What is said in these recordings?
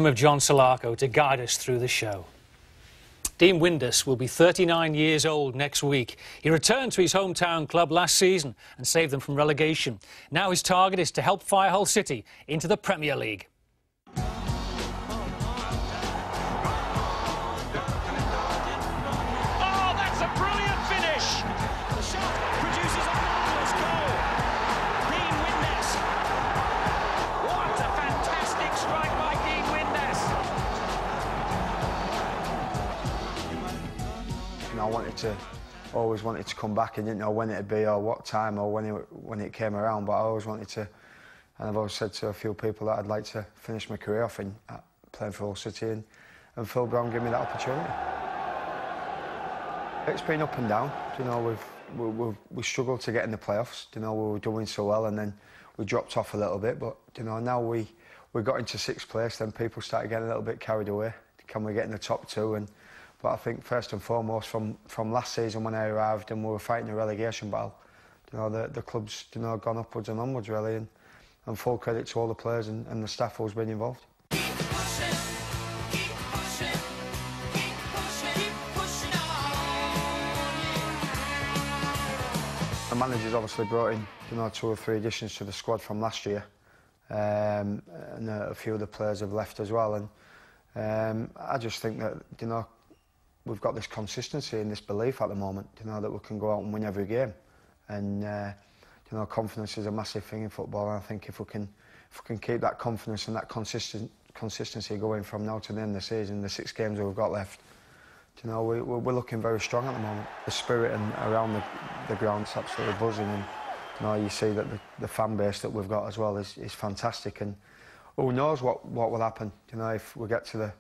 Of John Solarco to guide us through the show. Dean Windass will be 39 years old next week. He returned to his hometown club last season and saved them from relegation. Now his target is to help Firehull City into the Premier League. Oh, that's a brilliant finish! The shot produces a marvellous goal. Dean Windass. What a fantastic strike by Dean Windass. I always wanted to come back. I didn't know when it'd be or what time or when it came around, but I always wanted to, and I've always said to a few people that I'd like to finish my career off in playing for Hull City, and Phil Brown gave me that opportunity. It's been up and down. You know, we struggled to get in the playoffs. You know, we were doing so well, and then we dropped off a little bit. But you know, now we got into sixth place, then people started getting a little bit carried away. Can we get in the top two? But I think first and foremost, from last season when I arrived and we were fighting a relegation battle, you know, the club's gone upwards and onwards really, and full credit to all the players and the staff who's been involved. Keep pushing, keep pushing, keep pushing, keep pushing on. The manager's obviously brought in, 2 or 3 additions to the squad from last year, and a few of the players have left as well. And I just think that we've got this consistency and this belief at the moment, that we can go out and win every game. And confidence is a massive thing in football. And I think if we can keep that confidence and that consistency going from now to the end of the season, the 6 games that we've got left, we're looking very strong at the moment. The spirit around the ground's absolutely buzzing, and you see that the fan base that we've got as well is fantastic. And who knows what will happen? If we get to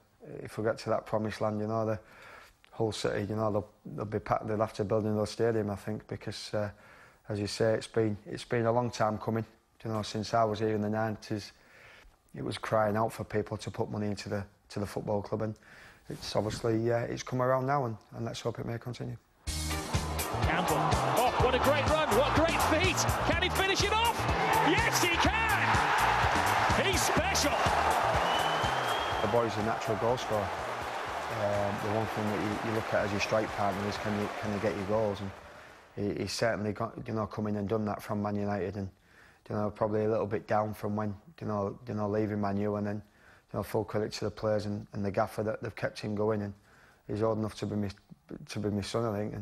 that promised land, the Hull City, they'll be packed. They'll have to build another stadium, I think, because as you say, it's been a long time coming. Since I was here in the 90s, it was crying out for people to put money into the football club, and it's obviously it's come around now, and let's hope it may continue. Campbell. Oh, what a great run! What great feet! Can he finish it off? Yes, he can! He's special. The boy's a natural goal scorer. The one thing that you look at as your strike partner is can you get your goals, and he's certainly got come in and done that from Man United, and probably a little bit down from when leaving Man U, and then full credit to the players and the gaffer that they've kept him going, and he's old enough to be my son, I think,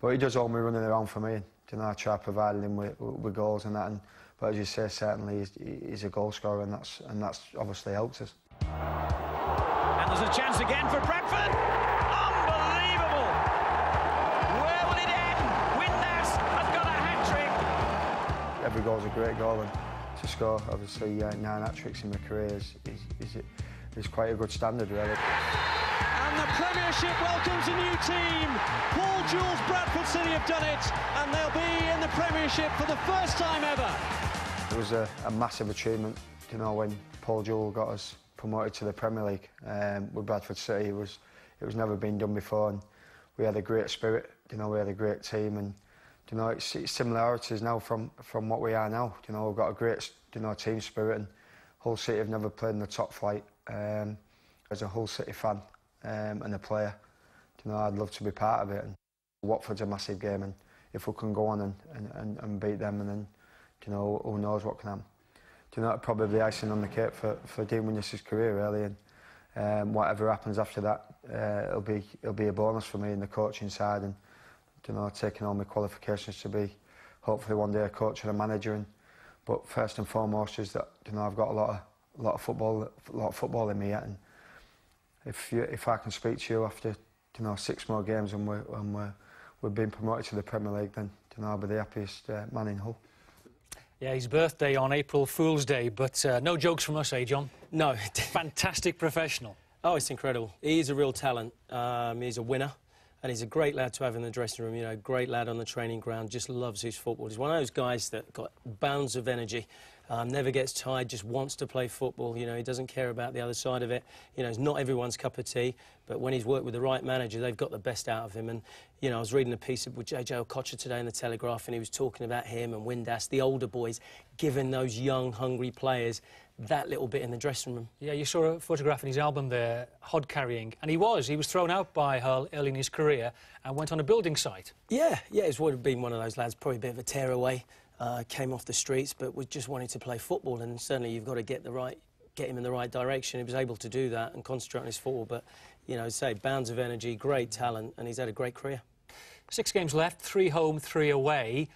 but he does all my running around for me, and I try providing him with goals and that, but as you say, certainly he's a goal scorer, and that's obviously helps us. And there's a chance again for Bradford. Unbelievable! Where will it end? Windass has got a hat-trick. Every goal's a great goal, and to score, obviously, 9 hat-tricks in my career is quite a good standard, really. And the Premiership welcomes a new team. Paul Jewell's Bradford City have done it, and they'll be in the Premiership for the first time ever. It was a massive achievement, when Paul Jewell got us promoted to the Premier League with Bradford City. It was never been done before, and we had a great spirit. We had a great team, and it's similarities now from what we are now. We've got a great team spirit, and Hull City have never played in the top flight. As a Hull City fan and a player, I'd love to be part of it. And Watford's a massive game, and if we can go on and beat them, and then who knows what can happen. Probably the icing on the cake for Dean Windass's career, really, and whatever happens after that, it'll be a bonus for me in the coaching side, and taking all my qualifications to be hopefully one day a coach and a manager. But first and foremost is that I've got a lot of football in me yet, and if I can speak to you after 6 more games and we've been promoted to the Premier League, then I'll be the happiest man in Hull. Yeah, his birthday on April Fool's Day, but no jokes from us, eh, John? No. Fantastic professional. Oh, it's incredible. He's a real talent. He's a winner, and he's a great lad to have in the dressing room. Great lad on the training ground, just loves his football. He's one of those guys that got bounds of energy, never gets tired, just wants to play football. He doesn't care about the other side of it. It's not everyone's cup of tea, but when he's worked with the right manager, they've got the best out of him. And, I was reading a piece with J.J. Okocha today in the Telegraph, and he was talking about him and Windass, the older boys, giving those young, hungry players that little bit in the dressing room. Yeah, you saw a photograph in his album there, hod carrying, and he was thrown out by Hull early in his career and went on a building site. Yeah, it would have been one of those lads, probably a bit of a tearaway, came off the streets, but was just wanting to play football, and certainly you've got to get him in the right direction. He was able to do that and concentrate on his football, but, you know, say, bounds of energy, great talent, and he's had a great career. 6 games left, 3 home, 3 away,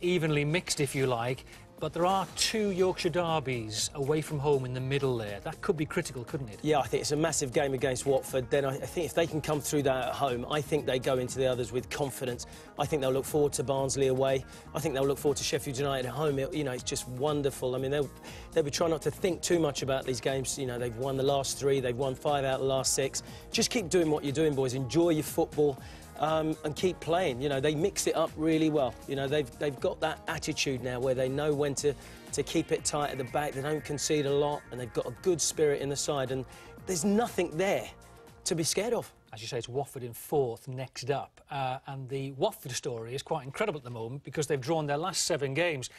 evenly mixed, if you like. But there are 2 Yorkshire derbies away from home in the middle there. That could be critical, couldn't it? Yeah, I think it's a massive game against Watford. Then I think if they can come through that at home, I think they go into the others with confidence. I think they'll look forward to Barnsley away. I think they'll look forward to Sheffield United at home. You know, it's just wonderful. I mean, they'll be trying not to think too much about these games. You know, they've won the last 3, they've won 5 out of the last 6. Just keep doing what you're doing, boys. Enjoy your football. And keep playing. You know, they mix it up really well. You know, they've got that attitude now where they know when to keep it tight at the back. They don't concede a lot, and they've got a good spirit in the side, and there's nothing there to be scared of. As you say, it's Watford in 4th next up, and the Watford story is quite incredible at the moment because they've drawn their last 7 games.